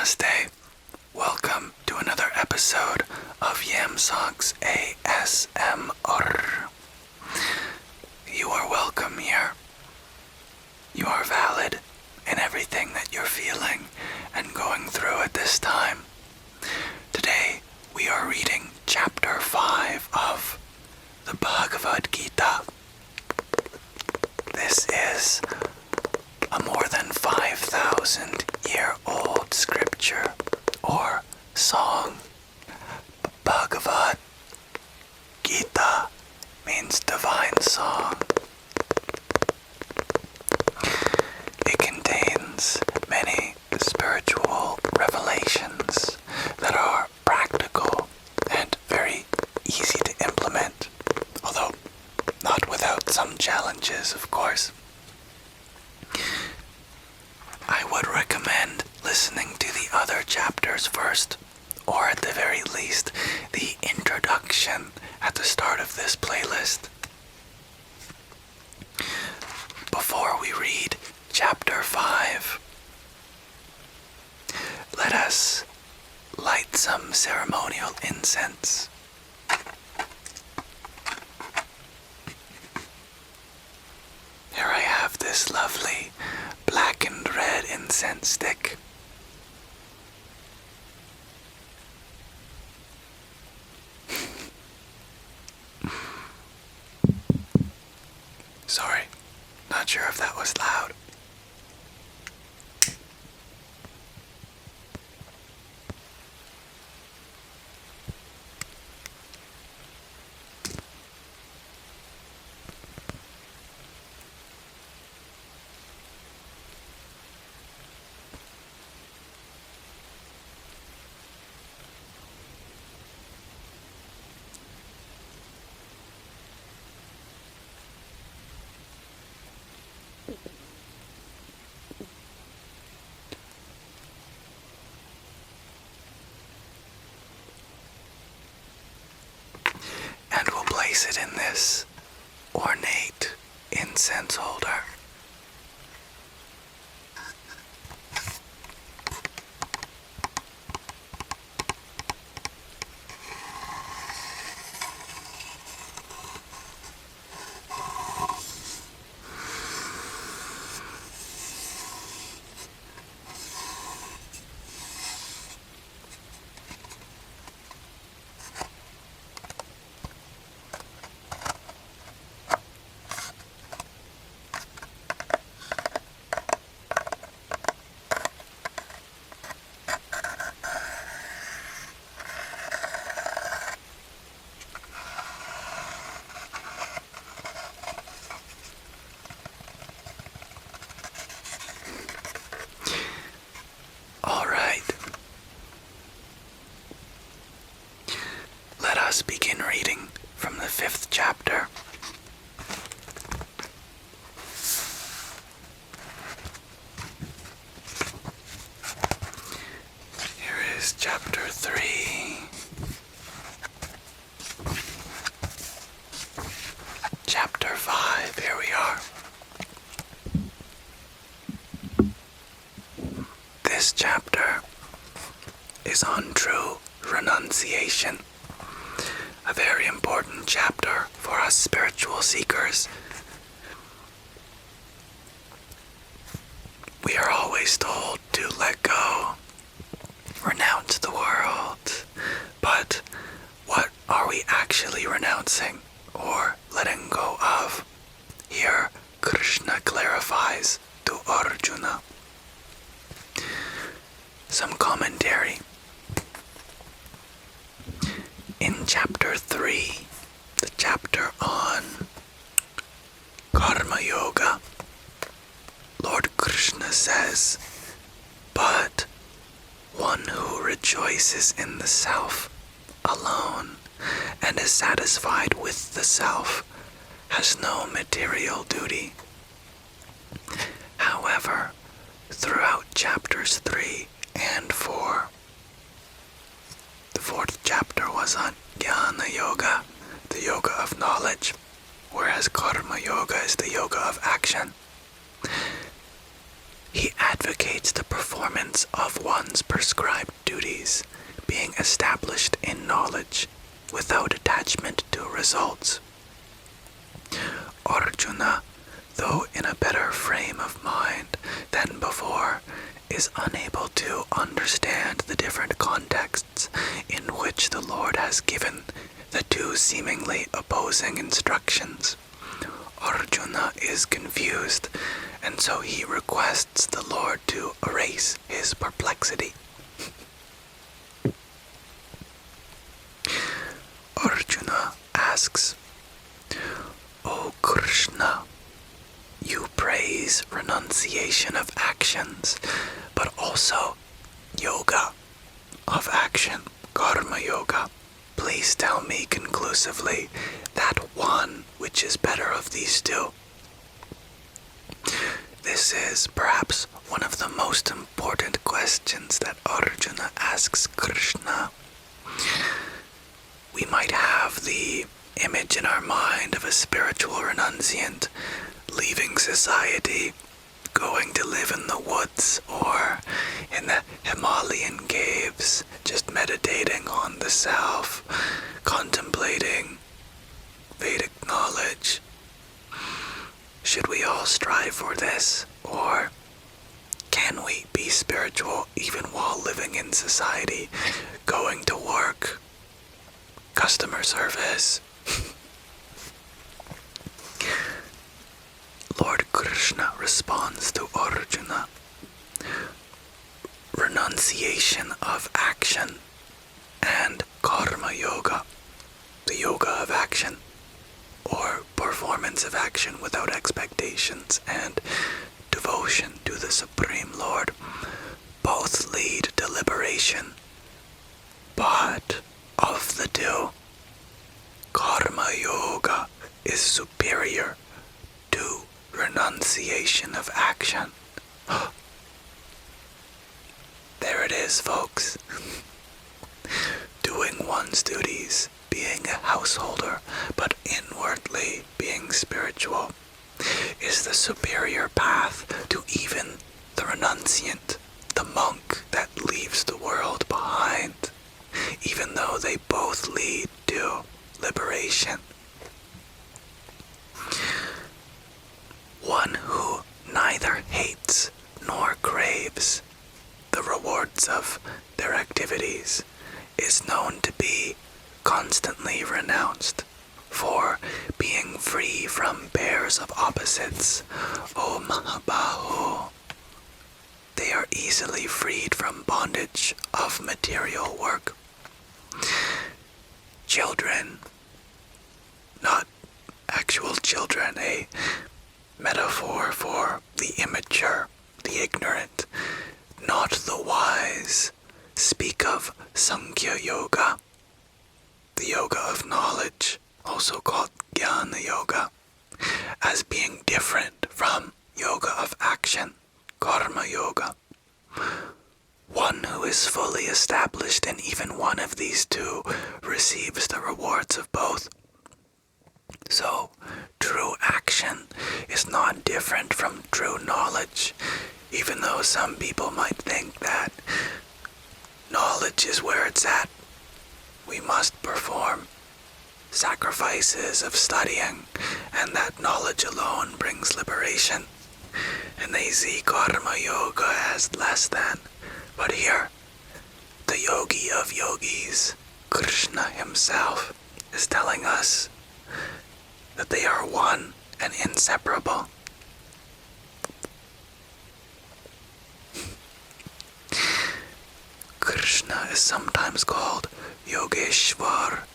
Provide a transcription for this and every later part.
Namaste. Welcome to another episode of Yamsok's ASMR. You are welcome here. You are valid in everything that you're feeling and going through at this time. Today we are reading chapter 5 of the Bhagavad Gita. This is a more than 5,000-year-old scripture or song. Bhagavad Gita means divine song. It contains many spiritual revelations that are practical and very easy to implement, although not without some challenges, of course. I would recommend listening to the other chapters first, or at the very least, the introduction at the start of this playlist. Before we read chapter 5, let us light some ceremonial incense. Here I have this lovely black and red incense stick. Sorry, not sure if that was loud. And we'll place it in this ornate incense holder. Let us begin reading from the 5th chapter. Here is chapter 3. Chapter 5, here we are. This chapter is on true renunciation. A very important chapter for us spiritual seekers. We are always told to let go, renounce the world, but what are we actually renouncing or letting go of? Here, Krishna clarifies to Arjuna. Some commentary. In chapter 3, the chapter on Karma Yoga, Lord Krishna says, "But one who rejoices in the self alone and is satisfied with the self has no material duty." However, throughout chapters 3 and 4, the 4th chapter was on Jnana Yoga, the yoga of knowledge, whereas Karma Yoga is the yoga of action. He advocates the performance of one's prescribed before, is unable to understand the different contexts in which the Lord has given the two seemingly opposing instructions. Arjuna is confused, and so he requests the Lord to erase his perplexity. Arjuna asks, "O Krishna, you praise renunciation of actions, but also yoga of action, Karma Yoga. Please tell me conclusively that one which is better of these two." This is perhaps one of the most important questions that Arjuna asks Krishna. We might have the image in our mind of a spiritual renunciant leaving society, going to live in the woods or in the Himalayan caves, just meditating on the self, contemplating Vedic knowledge. Should we all strive for this, or can we be spiritual even while living in society, going to work, customer service? Lord Krishna responds to Arjuna, "Renunciation of action and Karma Yoga, the yoga of action, or performance of action without expectations, and devotion to the Supreme Lord, both lead to liberation. But of the two, Karma Yoga is superior to renunciation of action." There it is, folks. Doing one's duties, being a householder, but inwardly being spiritual, is the superior path to even the renunciant, the monk that leaves the world behind, even though they both lead to liberation. One who neither hates nor craves the rewards of their activities is known to be constantly renounced for being free from pairs of opposites. O Mahabaho, they are easily freed from bondage of material work. Children, not actual children, a metaphor for the immature, the ignorant, not the wise, speak of Sankhya Yoga, the yoga of knowledge, also called Jnana Yoga, as being different from yoga of action, Karma Yoga. One who is fully established in even one of these two receives the rewards of both. So, true action is not different from true knowledge, even though some people might think that knowledge is where it's at. We must perform sacrifices of studying, and that knowledge alone brings liberation. And they see Karma Yoga as less than. But here, the yogi of yogis, Krishna himself, is telling us that they are one and inseparable. Krishna is sometimes called Yogeshwar,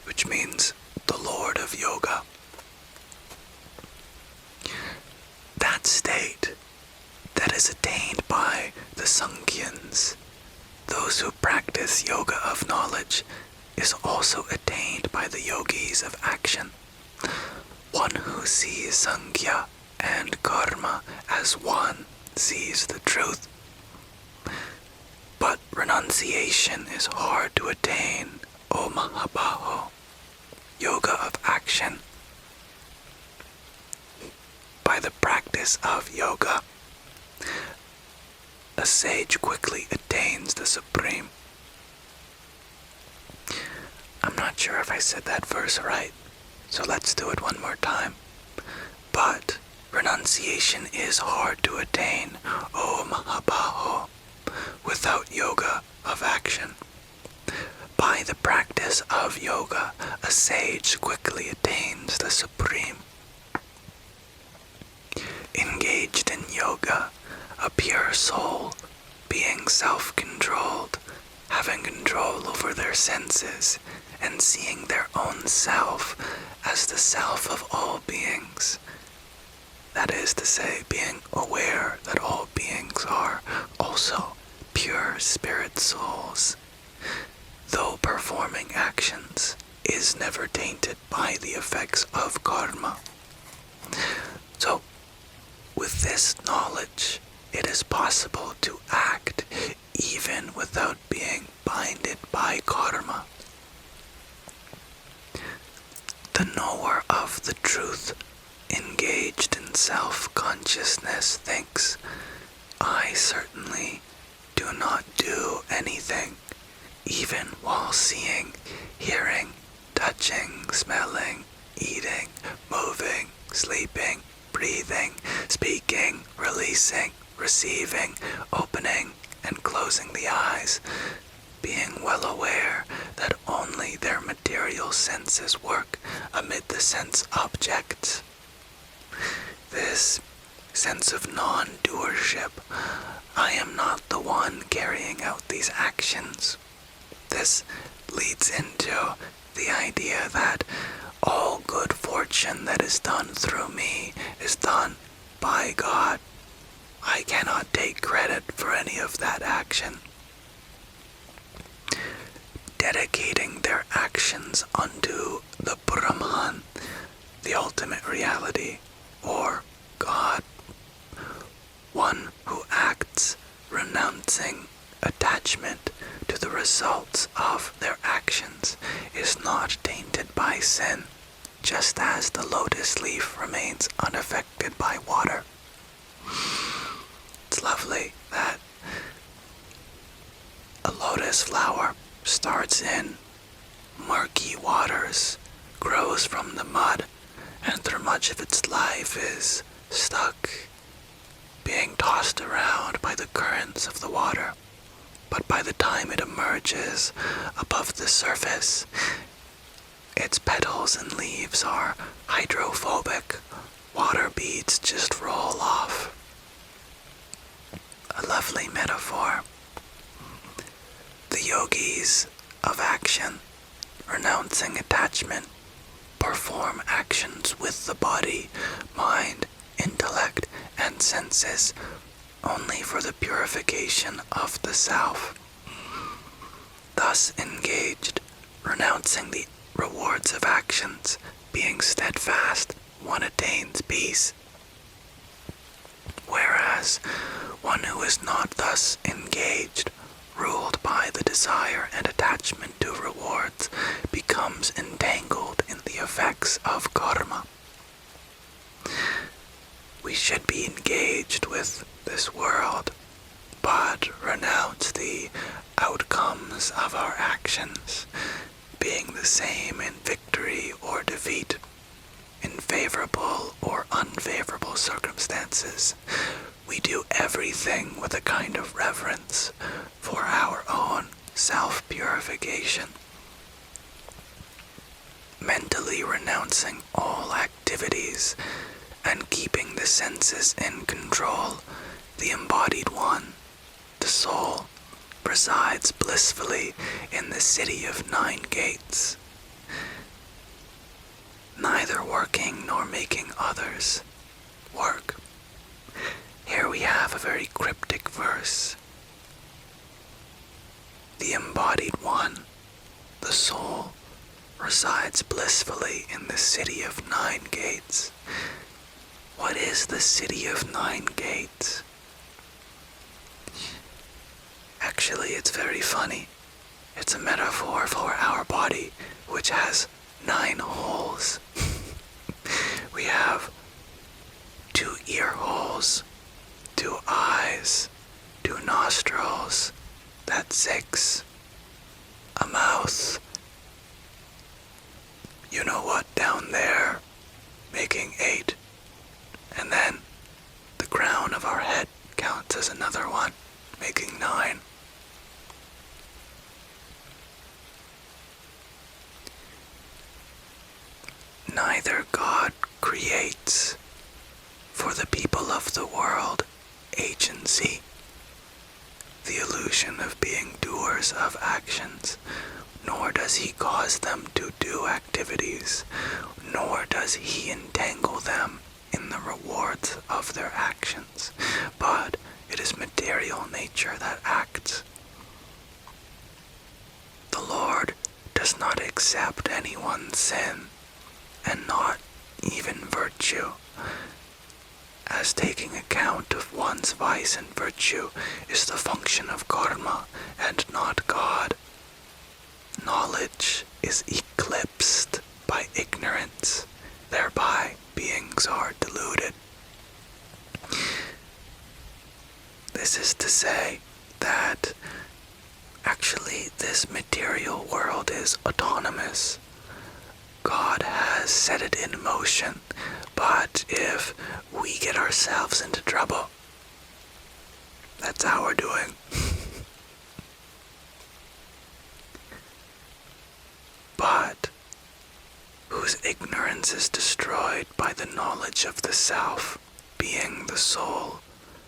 which means the Lord of Yoga. That state that is attained by the Sankhyans, those who practice yoga of knowledge, is also attained by the yogis of action. One who sees Sankhya and Karma as one sees the truth. But renunciation is hard to attain, O Mahabaho. Yoga of action. By the practice of yoga, a sage quickly attains the supreme. I'm not sure if I said that verse right, so let's do it one more time. But Renunciation is hard to attain, O Mahabaho, without yoga of action. By the practice of yoga, a sage quickly attains the supreme. Engaged in yoga, a pure soul, being self-controlled, having control over their senses, and seeing their own self as the self of all beings. That is to say, being aware that all beings are also pure spirit souls, though performing actions is never tainted by the effects of karma. So, with this knowledge, it is possible to act even without being binded by karma. The knower of the truth, engaged in self-consciousness, thinks, I certainly do not do anything, even while seeing, hearing, touching, smelling, eating, moving, sleeping, breathing, speaking, releasing, receiving, opening, and closing the eyes, being well aware that only their material senses work amid the sense objects. This sense of non-doership, I am not the one carrying out these actions. This leads into the idea that all good fortune that is done through me is done by God. I cannot take credit for any of that action. Dedicating their actions unto the Brahman, the ultimate reality, or God. One who acts renouncing attachment to the results of their actions is not tainted by sin, just as the lotus leaf remains unaffected by water. It's lovely that a lotus flower starts in murky waters, grows from the mud, and through much of its life is stuck, being tossed around by the currents of the water. But by the time it emerges above the surface, its petals and leaves are hydrophobic. Water beads just roll off. A lovely metaphor. The yogis of action, renouncing attachment, perform actions with the body, mind, intellect, and senses only for the purification of the self. Thus engaged, renouncing the rewards of actions, being steadfast, one attains peace. Whereas one who is not thus engaged, ruled by the desire and attachment to rewards, becomes entangled in the effects of karma. We should be engaged with this world, but renounce the outcomes of our actions, being the same in victory or defeat, in favorable or unfavorable circumstances. We do everything with a kind of reverence for our own self-purification. Mentally renouncing all activities and keeping the senses in control, the embodied one, the soul, resides blissfully in the city of 9 gates, neither working nor making others work. Here we have a very cryptic verse. The embodied one, the soul, resides blissfully in the city of 9 gates. What is the city of 9 gates? Actually, it's very funny. It's a metaphor for our body, which has 9 holes. We have 2 ear holes, 2 eyes, 2 nostrils, that's 6. A mouth, you know what, down there, making 8. And then another one, making 9. Neither God creates, for the people of the world, agency, the illusion of being doers of actions, nor does he cause them to do activities, nor does he entangle them in the rewards of their actions, but it is material nature that acts. The Lord does not accept anyone's sin, and not even virtue, as taking account of one's vice and virtue is the function of karma and not God. Knowledge is eclipsed by ignorance, thereby beings are deluded. This is to say that actually this material world is autonomous. God has set it in motion, but if we get ourselves into trouble, that's our doing. But whose ignorance is destroyed by the knowledge of the self, being the soul,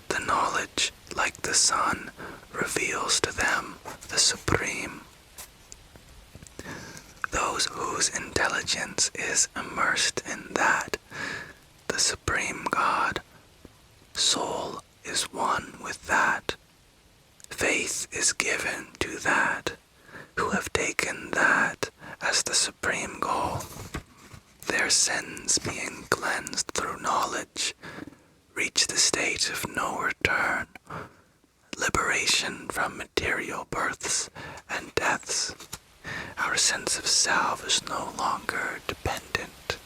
the knowledge, like the sun, reveals to them the Supreme. Those whose intelligence is immersed in that, the Supreme God, soul is one with that, faith is given to that, who have taken that as the supreme goal, their sins being cleansed through knowledge, reach the state of no return, liberation from material births and deaths. Our sense of self is no longer dependent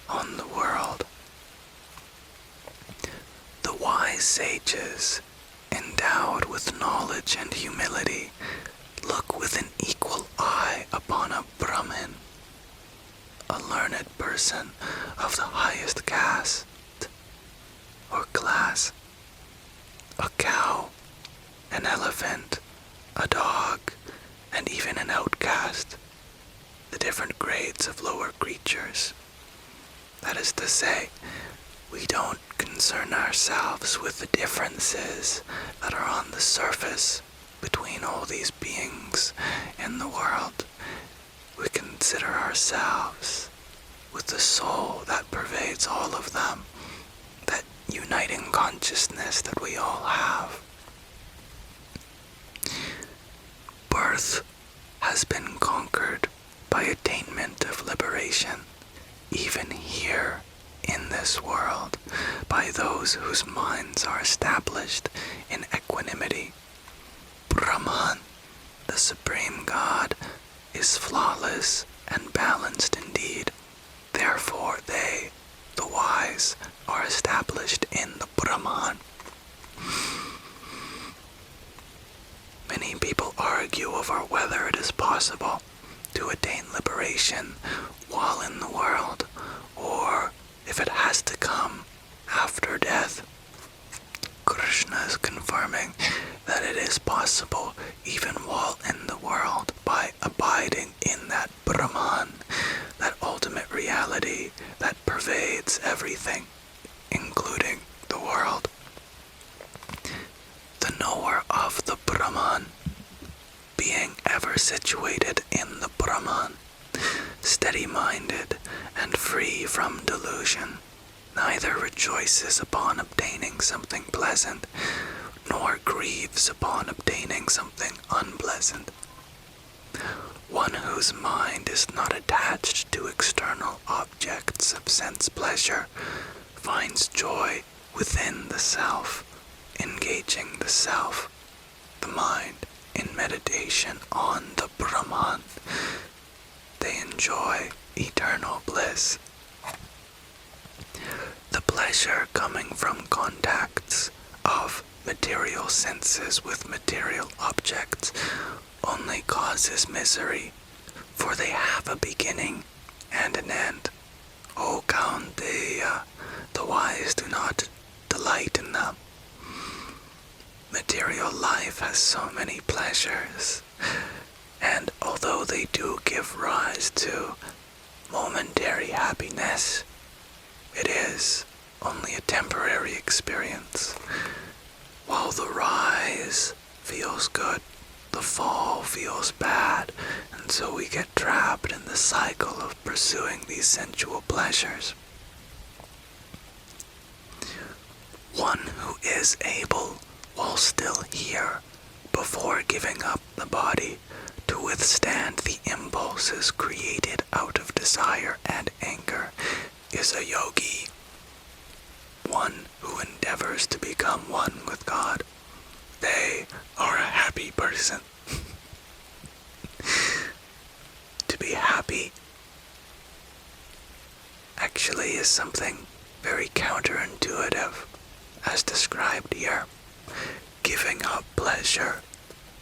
on the world. The wise sages, endowed with knowledge and humility, look with an equal eye upon a Brahmin, a learned person of the highest caste or class, a cow, an elephant, a dog, and even an outcast, the different grades of lower creatures. That is to say, we don't concern ourselves with the differences that are on the surface between all these beings in the world. We consider ourselves with the soul that pervades all of them, that uniting consciousness that we all have. Birth has been conquered by attainment of liberation, even here in this world, by those whose minds are established in equanimity. Brahman, the Supreme God, is flawless and balanced indeed. Therefore they, the wise, are established in the Brahman. Many people argue over whether it is possible to attain liberation while in the world, or if it has to come after death. Krishna is confirming that it is possible even while in the world by abiding in that Brahman, that ultimate reality that pervades everything, including the world. The knower of the Brahman, being ever situated in the Brahman, steady-minded and free from delusion, neither rejoices upon obtaining something pleasant, nor grieves upon obtaining something unpleasant. One whose mind is not attached to external objects of sense pleasure finds joy within the self, engaging the self, the mind, in meditation on the Brahman. They enjoy eternal bliss. The pleasure coming from contacts of material senses with material objects only causes misery, for they have a beginning and an end. O Kaunteya, the wise do not delight in them. material life has so many pleasures, and although they do give rise to momentary happiness, it is only a temporary experience. While the rise feels good, the fall feels bad, and so we get trapped in the cycle of pursuing these sensual pleasures. One who is able, while still here, before giving up the body, to withstand the impulses created out of desire and anger, is a yogi. One who endeavors to become one with God. They are a happy person. To be happy actually is something very counterintuitive, as described here. Giving up pleasure,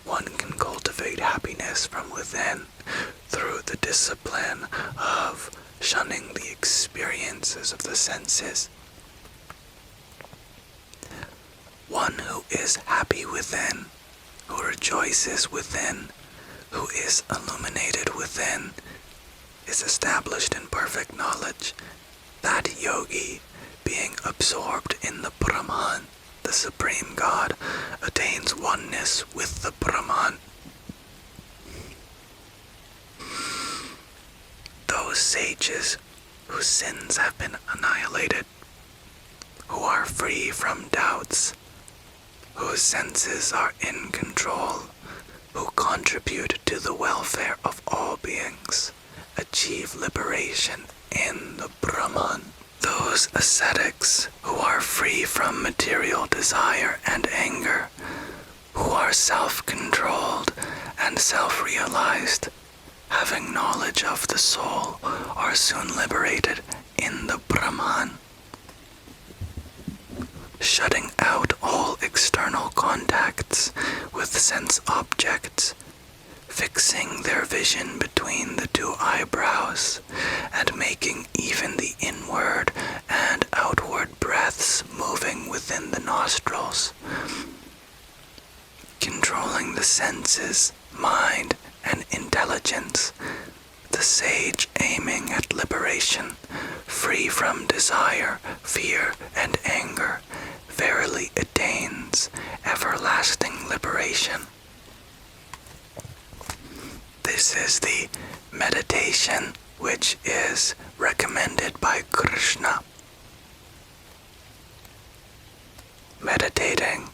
one can cultivate happiness from within through the discipline of shunning the experiences of the senses. One who is happy within, who rejoices within, who is illuminated within, is established in perfect knowledge. That yogi, being absorbed in the Brahman, the Supreme God, attains oneness with the Brahman. Those sages whose sins have been annihilated, who are free from doubts, whose senses are in control, who contribute to the welfare of all beings, achieve liberation in the Brahman. Those ascetics who are free from material desire and anger, who are self-controlled and self-realized, having knowledge of the soul, are soon liberated in the Brahman. Shutting out all external contacts with sense objects, fixing their vision between the two eyebrows, and making even the inward and outward breaths moving within the nostrils, controlling the senses, mind, and intelligence, the sage aiming at liberation, free from desire, fear, and anger, verily attains everlasting liberation. This is the meditation which is recommended by Krishna. Meditating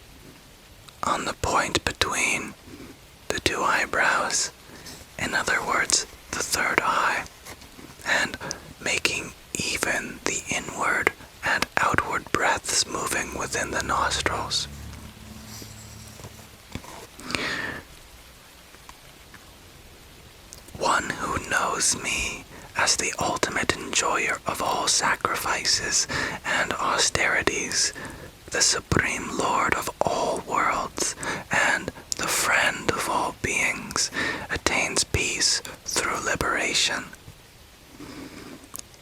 on the point between the two eyebrows, in other words, the third eye, and making even the inward and outward breaths moving within the nostrils. One who knows me as the ultimate enjoyer of all sacrifices and austerities, the Supreme Lord of all worlds, and the friend of all beings, attains peace through liberation.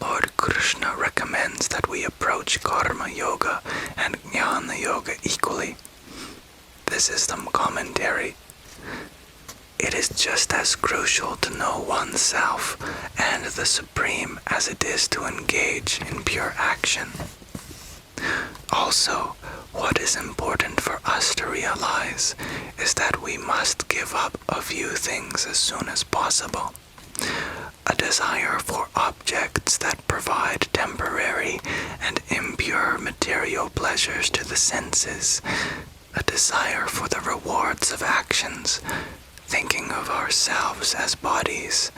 Lord Krishna recommends that we approach Karma Yoga and Jnana Yoga equally. This is the commentary. It is just as crucial to know oneself and the Supreme as it is to engage in pure action. Also, what is important for us to realize is that we must give up a few things as soon as possible. A desire for objects that provide temporary and impure material pleasures to the senses, a desire for the rewards of actions, thinking of ourselves as bodies,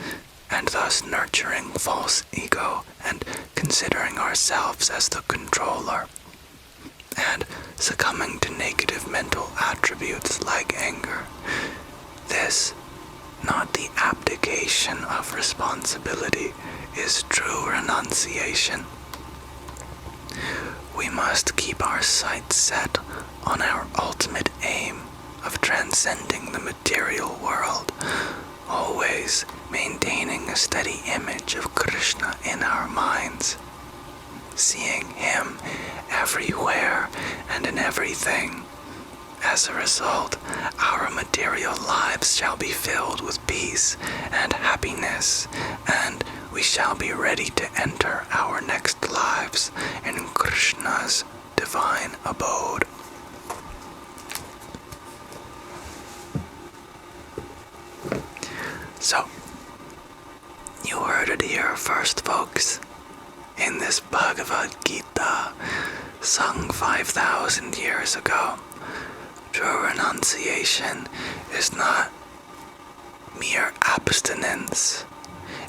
and thus nurturing false ego and considering ourselves as the controller, and succumbing to negative mental attributes like anger. This, not the abdication of responsibility, is true renunciation. We must keep our sights set on our ultimate aim of transcending the material world, always maintaining a steady image of Krishna in our minds, seeing him everywhere and in everything as a result, our material lives shall be filled with peace and happiness, and we shall be ready to enter our next lives in Krishna's divine abode. So, you heard it here first, folks. In this Bhagavad Gita, sung 5,000 years ago, true renunciation is not mere abstinence.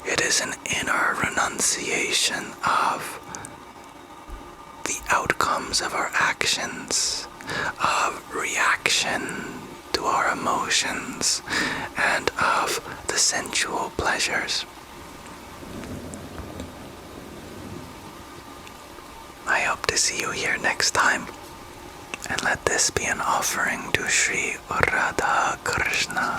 It is an inner renunciation of the outcomes of our actions, of reaction to our emotions, and of the sensual pleasures. I hope to see you here next time, and let this be an offering to Sri Radha Krishna.